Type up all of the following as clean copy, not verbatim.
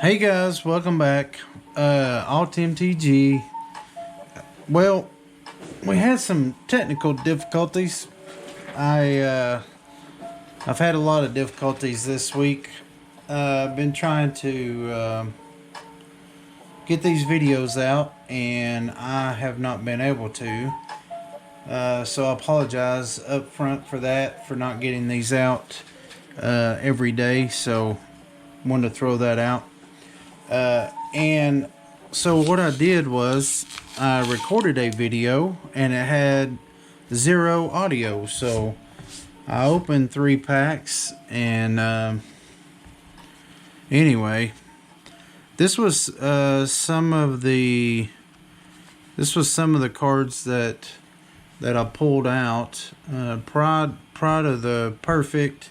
Hey guys, welcome back. Alt MTG. Well, we had some technical difficulties. I've had a lot of difficulties this week. I've been trying to get these videos out, and I have not been able to. So I apologize up front for that, for not getting these out every day. So wanted to throw that out. And so what I did was I recorded a video and it had 0 audio. So I opened 3 packs and anyway, this was some of the cards that I pulled out. Pride of the Perfect,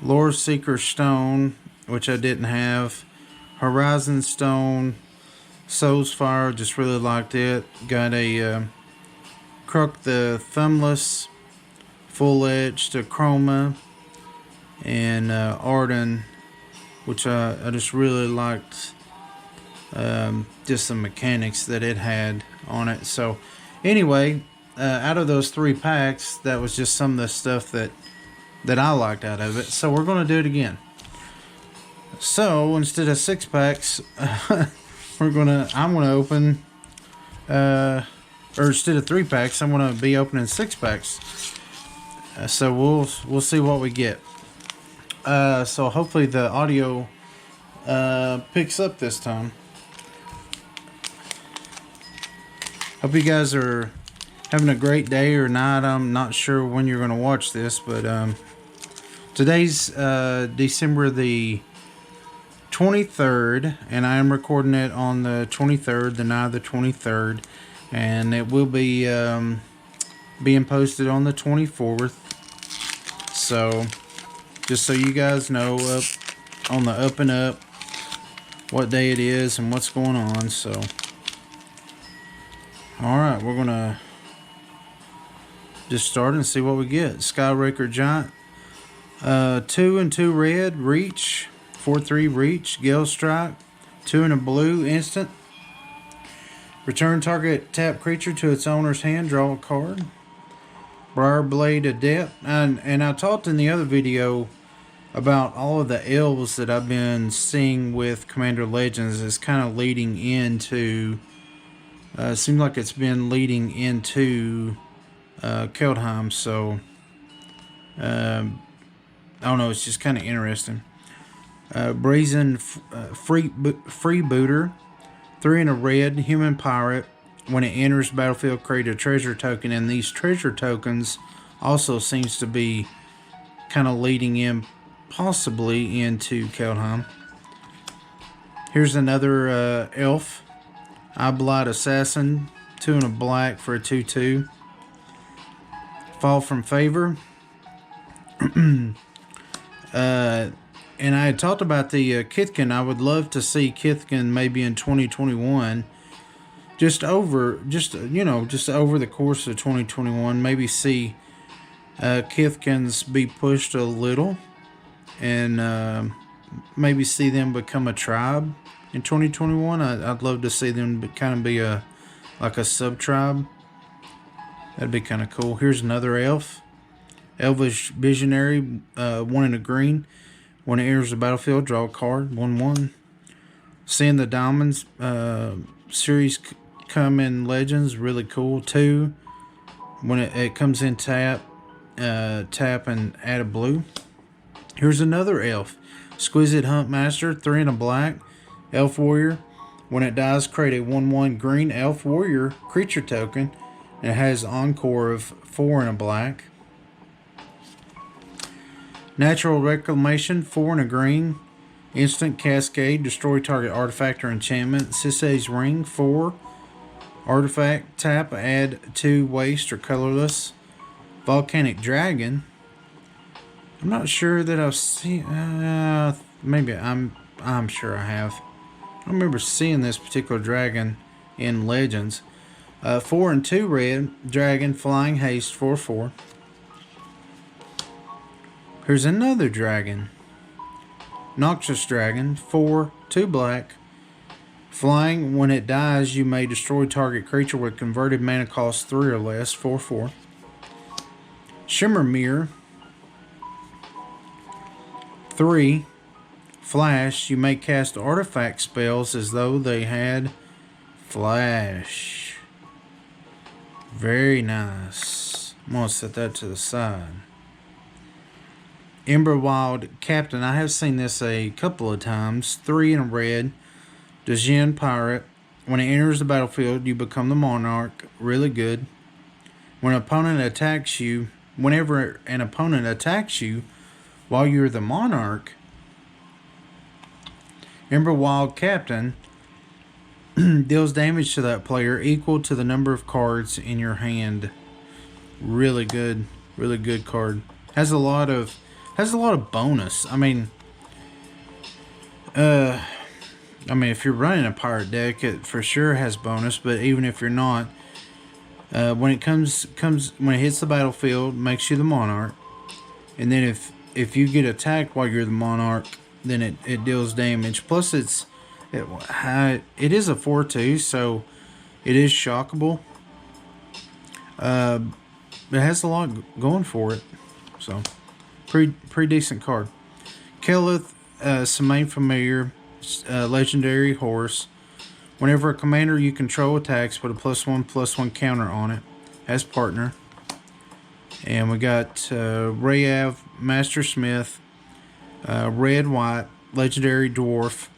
Lore Seeker Stone, which I didn't have. Horizon Stone, Soul's Fire, just really liked it. Got a Crook the Thumbless, Full Edge to Chroma, and Arden, which I just really liked. Just the mechanics that it had on it. So anyway, out of those 3 packs, that was just some of the stuff that I liked out of it. So we're going to do it again. So instead of 6 packs, I'm gonna open, or instead of 3 packs, I'm gonna be opening 6 packs. So we'll see what we get. So hopefully the audio picks up this time. Hope you guys are having a great day or night. I'm not sure when you're gonna watch this, but today's December the 23rd, and I am recording it on the 23rd, the night of the 23rd, and it will be being posted on the 24th. So just so you guys know, up on the up and up, what day it is and what's going on. So alright, we're gonna just start and see what we get. Skyraker Giant, 2 and 2 red, reach, 4/3 reach, Gale Strike, 2 and a blue, instant. Return target tap creature to its owner's hand, draw a card. Briarblade Adept. And I talked in the other video about all of the elves that I've been seeing with Commander Legends is kind of leading into, seems like it's been leading into Keldheim. So, I don't know, it's just kind of interesting. Brazen Freebooter, 3 and a red, human pirate. When it enters battlefield, create a treasure token, and these treasure tokens also seems to be kind of leading in possibly into Keldheim. Here's another elf, Eyeblight Assassin, 2 and a black for a 2/2. Fall from Favor. And I had talked about the Kithkin. I would love to see Kithkin maybe in 2021, just over the course of 2021. Maybe see Kithkins be pushed a little, and maybe see them become a tribe in 2021. I'd love to see them kind of be like a sub tribe. That'd be kind of cool. Here's another elf, Elvish Visionary, 1 and a green. When it enters the battlefield, draw a card, 1/1. Seeing the Diamonds series come in Legends, really cool. 2. When it comes in tap and add a blue. Here's another elf, Exquisite Huntmaster, 3 and a black, Elf Warrior. When it dies, create a 1/1 green Elf Warrior creature token. And it has Encore of 4 and a black. Natural Reclamation, 4 and a green. Instant Cascade, destroy target artifact or enchantment. Sisay's Ring, 4. Artifact, tap, add 2 waste or colorless. Volcanic Dragon. I'm not sure that I've seen, maybe I'm sure I have. I remember seeing this particular dragon in Legends. 4 and 2 red, dragon, flying haste, 4/4. Here's another dragon. Noxious Dragon. 4, 2 black. Flying, when it dies, you may destroy target creature with converted mana cost 3 or less. 4, 4. Shimmer Mirror. 3. Flash, you may cast artifact spells as though they had flash. Very nice. I'm going to set that to the side. Emberwild Captain, I have seen this a couple of times. 3 in a red. Djinn Pirate. When it enters the battlefield, you become the Monarch. Really good. When an opponent attacks you, whenever an opponent attacks you while you're the Monarch, Emberwild Captain deals damage to that player equal to the number of cards in your hand. Really good card. Has a lot of bonus. I mean, if you're running a pirate deck, it for sure has bonus. But even if you're not, when it when it hits the battlefield, makes you the Monarch. And then if you get attacked while you're the Monarch, then it deals damage. Plus it is a 4/2, so it is shockable. It has a lot going for it, so pretty decent card. Kelith, some main familiar, legendary horse. Whenever a commander you control attacks, put a +1/+1 counter on it as partner. And we got Reyav, Master Smith, red white, legendary dwarf.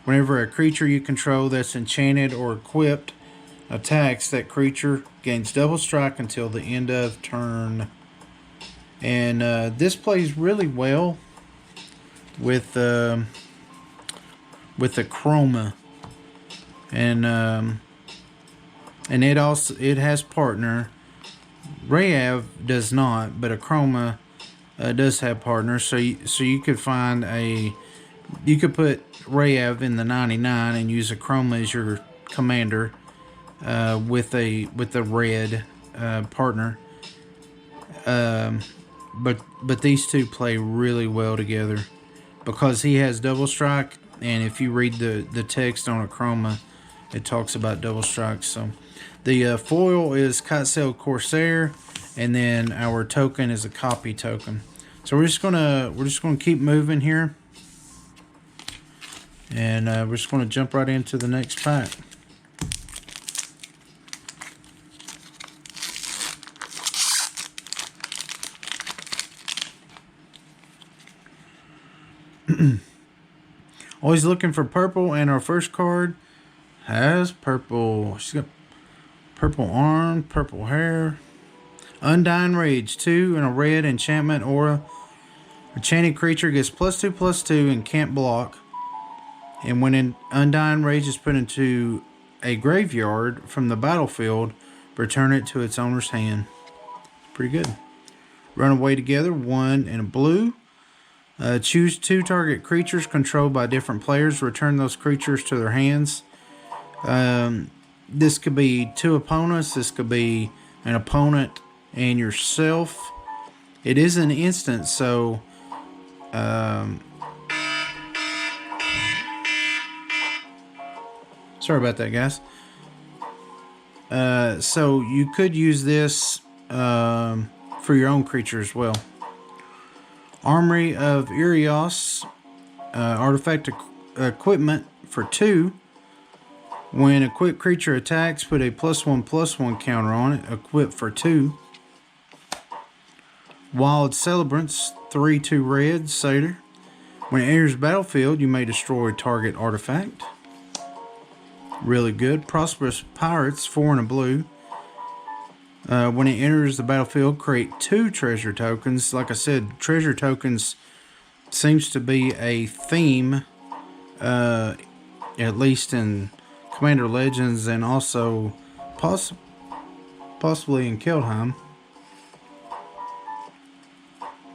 Whenever a creature you control that's enchanted or equipped attacks, that creature gains double strike until the end of turn. And this plays really well with the Chroma, and it has partner. Reyav does not, but a Chroma does have partners. So you could find you could put Reyav in the 99 and use a Chroma as your commander with the red partner. But these two play really well together because he has double strike, and if you read the text on a Chroma, it talks about double strike. So the foil is Kitesail Corsair, and then our token is a copy token. So we're just gonna keep moving here, and we're just gonna jump right into the next pack. Always looking for purple, and our first card has purple. She's got purple arm, purple hair. Undying Rage, 2 in a red enchantment aura. Enchanted creature gets +2/+2 and can't block. And when Undying Rage is put into a graveyard from the battlefield, return it to its owner's hand. Pretty good. Run away together, 1 in a blue. Choose 2 target creatures controlled by different players. Return those creatures to their hands. This could be 2 opponents. This could be an opponent and yourself. It is an instant, so sorry about that, guys. So you could use this for your own creature as well. Armory of Irios, artifact equipment for 2. When a equipped creature attacks, put a +1/+1 counter on it. Equip for 2. Wild Celebrants, 3/2 red satyr. When it enters the battlefield, you may destroy target artifact. Really good. Prosperous Pirates, 4 in a blue. When it enters the battlefield, create 2 treasure tokens. Like I said, treasure tokens seems to be a theme, at least in Commander Legends, and also possibly in Keldheim.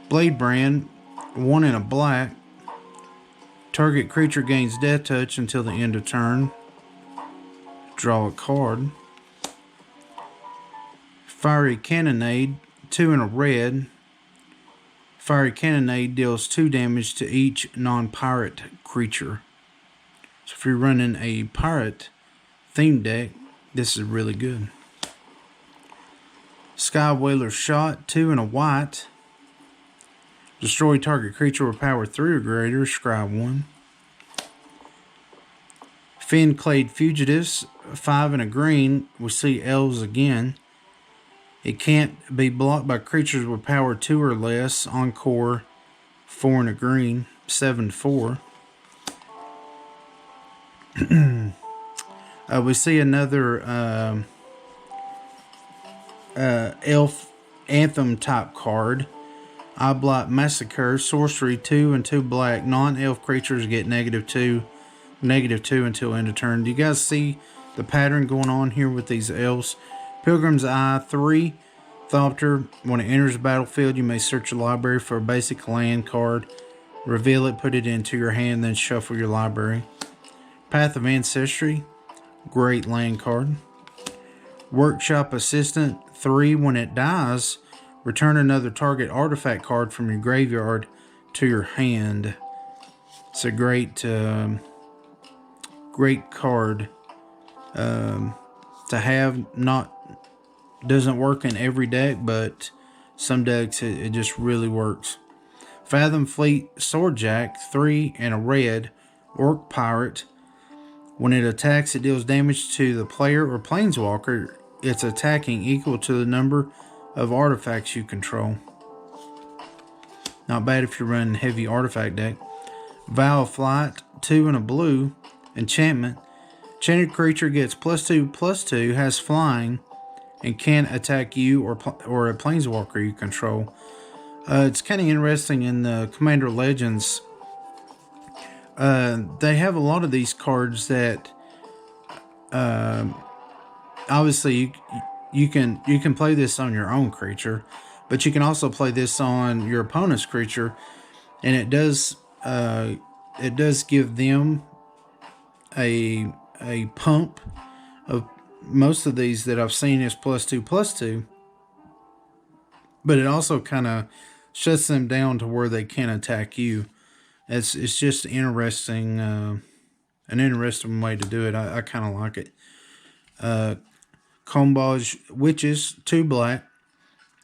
Blade Brand, 1 in a black. Target creature gains death touch until the end of turn. Draw a card. Fiery Cannonade, 2 in a red. Fiery Cannonade deals 2 damage to each non-pirate creature. So if you're running a pirate theme deck, this is really good. Sky Whaler Shot, 2 and a white. Destroy target creature with power 3 or greater, scry 1. Fin-Clad Fugitives, 5 and a green. We see elves again. It can't be blocked by creatures with power 2 or less. Encore, 4 and a green, 7/4. We see another elf anthem type card. Oblite Massacre, sorcery, 2 and 2 black. Non-elf creatures get -2 until end of turn. Do you guys see the pattern going on here with these elves? Pilgrim's Eye, 3. Thopter, when it enters the battlefield, you may search your library for a basic land card. Reveal it, put it into your hand, then shuffle your library. Path of Ancestry, great land card. Workshop Assistant, 3. When it dies, return another target artifact card from your graveyard to your hand. It's a great card to have. Doesn't work in every deck, but some decks it just really works. Fathom Fleet Swordjack, 3 and a red. Orc Pirate. When it attacks, it deals damage to the player or planeswalker it's attacking equal to the number of artifacts you control. Not bad if you're running heavy artifact deck. Vow of Flight, 2 and a blue. Enchantment. Enchanted creature gets +2/+2, has flying, and can't attack you or a planeswalker you control. It's kind of interesting in the Commander Legends. They have a lot of these cards that obviously you can play this on your own creature, but you can also play this on your opponent's creature, and it does give them a pump. Of most of these that I've seen is +2/+2, but it also kind of shuts them down to where they can't attack you. It's just interesting, an interesting way to do it. I kind of like it. Combage Witches, 2 black,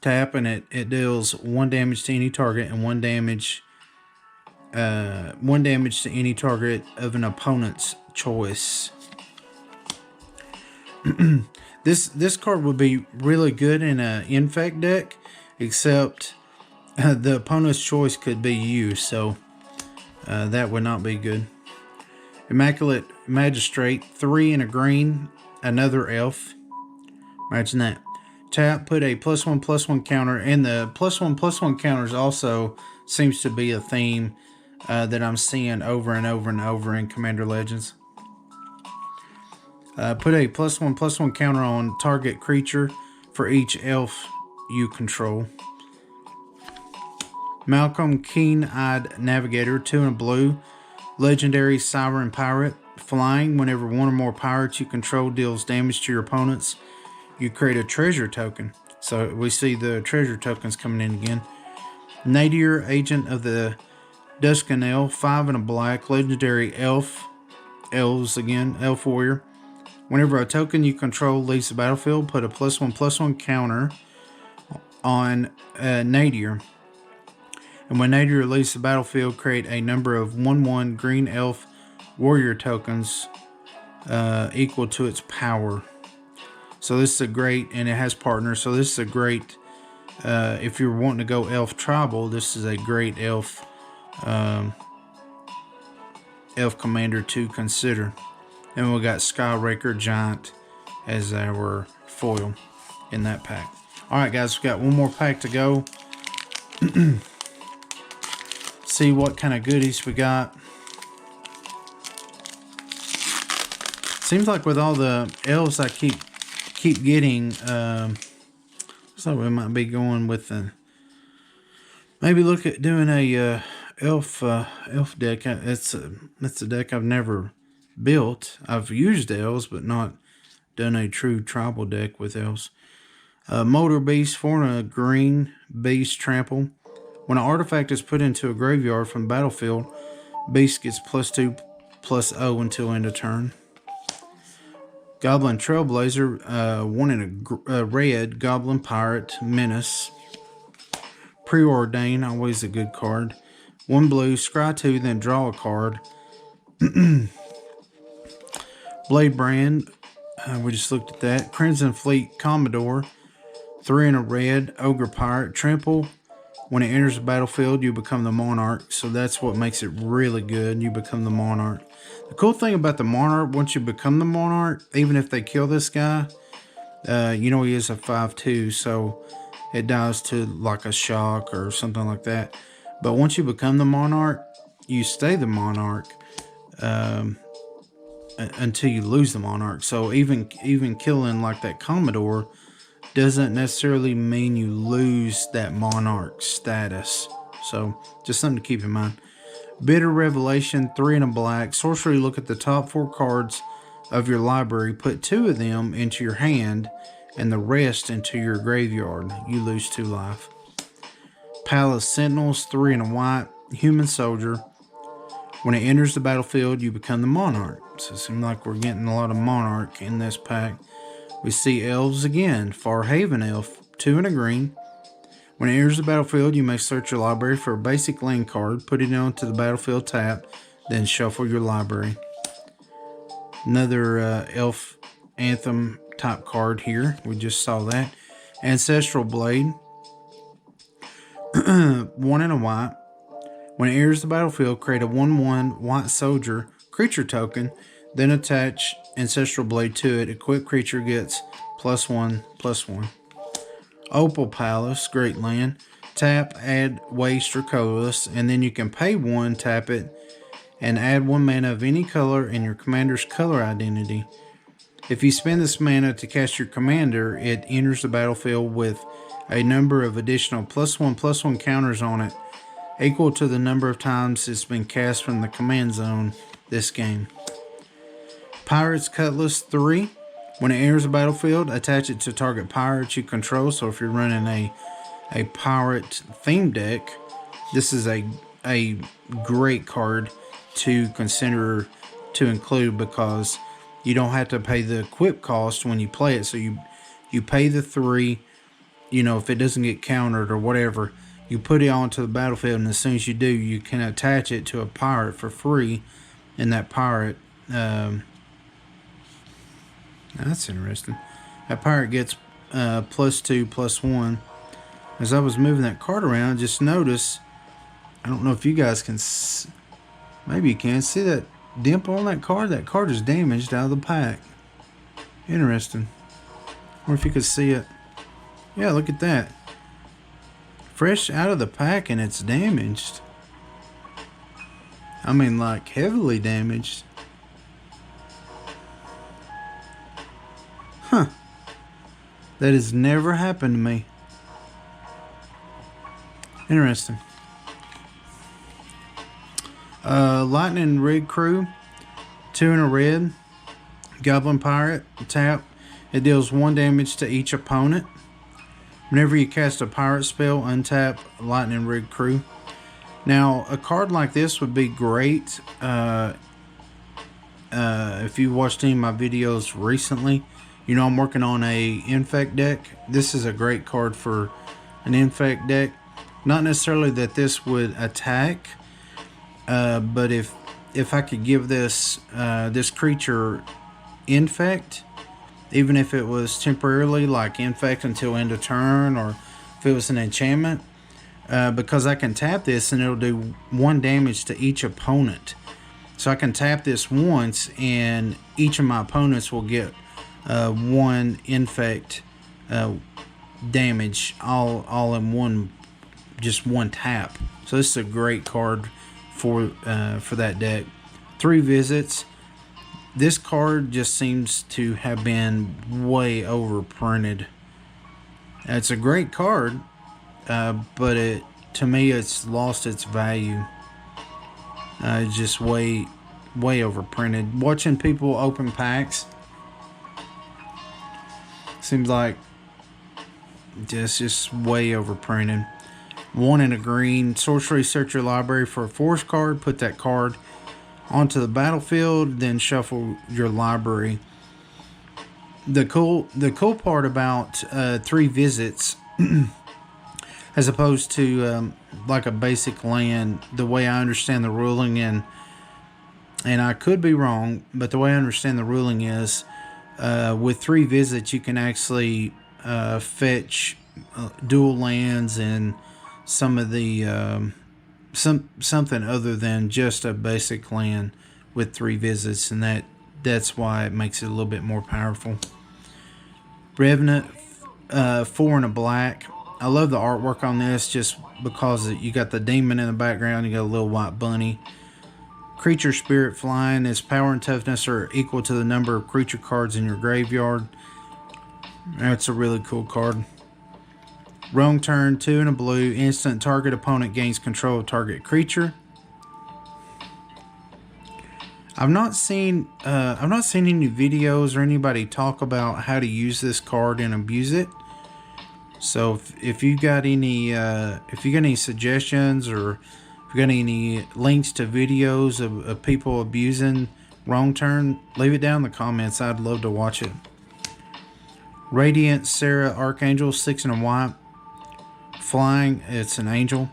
tap, and it deals 1 damage to any target and 1 damage to any target of an opponent's choice. This card would be really good in an infect deck, except the opponent's choice could be you, so that would not be good. Immaculate Magistrate, 3 and a green, another elf. Imagine that. Tap, put a +1/+1 counter, and the +1/+1 counters also seems to be a theme that I'm seeing over and over and over in Commander Legends. Put a +1/+1 counter on target creature for each elf you control. Malcolm Keen-Eyed Navigator, 2 and a blue. Legendary Siren Pirate. Flying, whenever one or more pirates you control deals damage to your opponents, you create a treasure token. So we see the treasure tokens coming in again. Nadir, Agent of the Duskanel, 5 and a black. Legendary elves again, elf warrior. Whenever a token you control leaves the battlefield, put a +1/+1 counter on Nadir. And when Nadir leaves the battlefield, create a number of 1/1 green elf warrior tokens equal to its power. So this is a great, and it has partners. So this is a great, if you're wanting to go elf tribal, this is a great elf commander to consider. And we got Skyraker Giant as our foil in that pack. All right, guys, we got one more pack to go. See what kind of goodies we got. Seems like with all the elves I keep getting, so we might be going with maybe look at doing a elf deck. It's a deck I've never built. I've used elves, but not done a true tribal deck with elves. Motor Beast, 4 and a green, Beast Trample. When an artifact is put into a graveyard from the battlefield, beast gets +2/+0 until end of turn. Goblin Trailblazer, 1 in a red. Goblin Pirate Menace. Preordain, always a good card. 1 blue. Scry 2, then draw a card. Blade Brand, we just looked at that. Crimson Fleet Commodore, 3 in a red. Ogre Pirate. Trample. When it enters the battlefield, you become the Monarch. So that's what makes it really good. You become the Monarch. The cool thing about the Monarch, once you become the Monarch, even if they kill this guy, he is a 5/2, so it dies to like a shock or something like that. But once you become the Monarch, you stay the Monarch until you lose the Monarch. So even killing like that Commodore doesn't necessarily mean you lose that Monarch status. So just something to keep in mind. Bitter Revelation, 3 in a black. Sorcery, look at the top 4 cards of your library. Put 2 of them into your hand and the rest into your graveyard. You lose 2 life. Palace Sentinels, 3 in a white. Human Soldier. When it enters the battlefield, you become the Monarch. So it seems like we're getting a lot of Monarch in this pack. We see Elves again. Farhaven Elf, 2 in a green. When it enters the battlefield, you may search your library for a basic land card, put it onto the battlefield tap, then shuffle your library. Another Elf Anthem type card here. We just saw that. Ancestral Blade, 1 in a white. When it enters the battlefield, create a 1/1 white soldier creature token, then attach Ancestral Blade to it. Equipped creature gets +1/+1. Opal Palace, great land. Tap, add Waste or Colorless, and then you can pay 1, tap it, and add 1 mana of any color in your commander's color identity. If you spend this mana to cast your commander, it enters the battlefield with a number of additional +1/+1 counters on it, equal to the number of times it's been cast from the command zone this game. Pirate's Cutlass, 3. When it enters the battlefield, attach it to target pirate you control. So if you're running a pirate theme deck, this is a great card to consider to include, because you don't have to pay the equip cost when you play it. So you pay the 3, if it doesn't get countered or whatever, you put it onto the battlefield, and as soon as you do, you can attach it to a pirate for free, and that pirate, that's interesting. That pirate gets +2/+1. As I was moving that card around, just notice, I don't know if you guys can, maybe you can see that dimple on that card. That card is damaged out of the pack. Interesting. Or if you could see it. Yeah, look at that. Fresh out of the pack and it's damaged. I mean, like heavily damaged. Huh. That has never happened to me. Interesting. Lightning Rig Crew, 2 in a red. Goblin Pirate, tap. It deals 1 damage to each opponent. Whenever you cast a pirate spell, untap Lightning Rig Crew. Now, a card like this would be great if you watched any of my videos recently. I'm working on a infect deck. This is a great card for an infect deck. Not necessarily that this would attack, but if I could give this creature infect, even if it was temporarily, like infect until end of turn, or if it was an enchantment, because I can tap this and it'll do 1 damage to each opponent. So I can tap this once and each of my opponents will get 1 infect damage all in one, just 1 tap. So this is a great card for that deck. 3 visits. This card just seems to have been way overprinted. It's a great card, but to me it's lost its value. It's just way overprinted. Watching people open packs, seems like just way overprinted. 1 and a green. Sorcery, search your library for a forest card. Put that card onto the battlefield, then shuffle your library. The cool part about 3 visits, as opposed to like a basic land, the way I understand the ruling, and I could be wrong, but the way I understand the ruling is, with 3 visits you can actually fetch dual lands and some of the something other than just a basic land with 3 visits, and that's why it makes it a little bit more powerful. Revenant, 4 and a black. I love the artwork on this just because you got the demon in the background, you got a little white bunny. Creature spirit flying. Its power and toughness are equal to the number of creature cards in your graveyard. That's a really cool card. Wrong turn, 2 and a blue. Instant, target opponent gains control of target creature. I've not seen any videos or anybody talk about how to use this card and abuse it. So if you got any suggestions, or if you got any links to videos of people abusing wrong turn, leave it down in the comments. I'd love to watch it. Radiant Sarah Archangel, 6 and a white. Flying, it's an angel.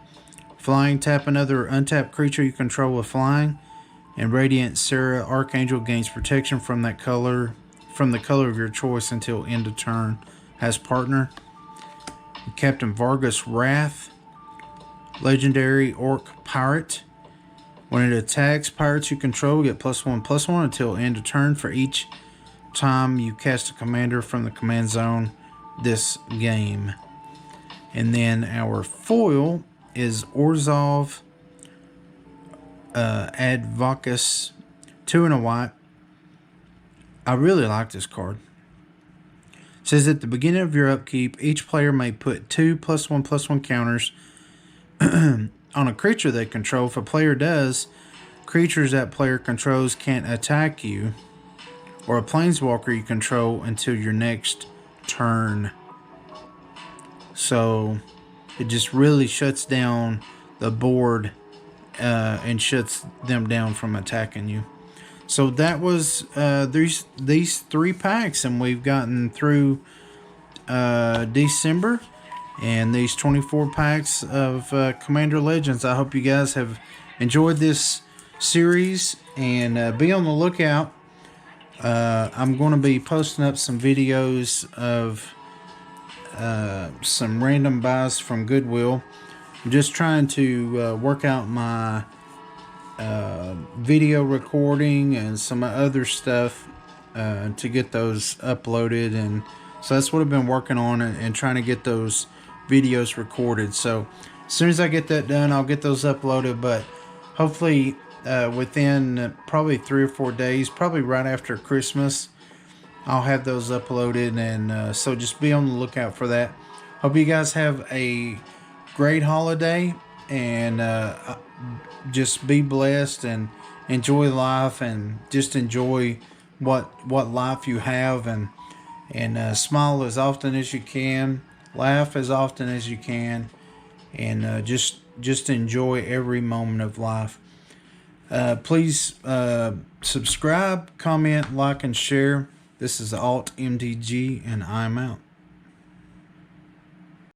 Flying, tap another untapped creature you control with flying. And Radiant Sarah Archangel gains protection from the color of your choice until end of turn. Has partner. Captain Vargas Wrath, legendary orc pirate. When it attacks pirates you control, get +1/+1 until end of turn for each time you cast a commander from the command zone this game. And then our foil is Orzhov Advocatus, 2 and a white. I really like this card. It says at the beginning of your upkeep, each player may put 2 +1/+1 counters on a creature they control. If a player does, creatures that player controls can't attack you or a planeswalker you control until your next turn. So it just really shuts down the board and shuts them down from attacking you. So that was these 3 packs, and we've gotten through December and these 24 packs of Commander Legends. I hope you guys have enjoyed this series, and be on the lookout. I'm going to be posting up some videos of some random buys from Goodwill. I'm just trying to work out my video recording and some other stuff to get those uploaded, and so that's what I've been working on, and trying to get those videos recorded. So as soon as I get that done, I'll get those uploaded, but hopefully within probably 3 or 4 days, probably right after Christmas, I'll have those uploaded, and so just be on the lookout for that. Hope you guys have a great holiday, and just be blessed and enjoy life, and just enjoy what life you have, and smile as often as you can, laugh as often as you can, and just enjoy every moment of life. Please subscribe, comment, like, and share. This is Alt MTG, and I'm out.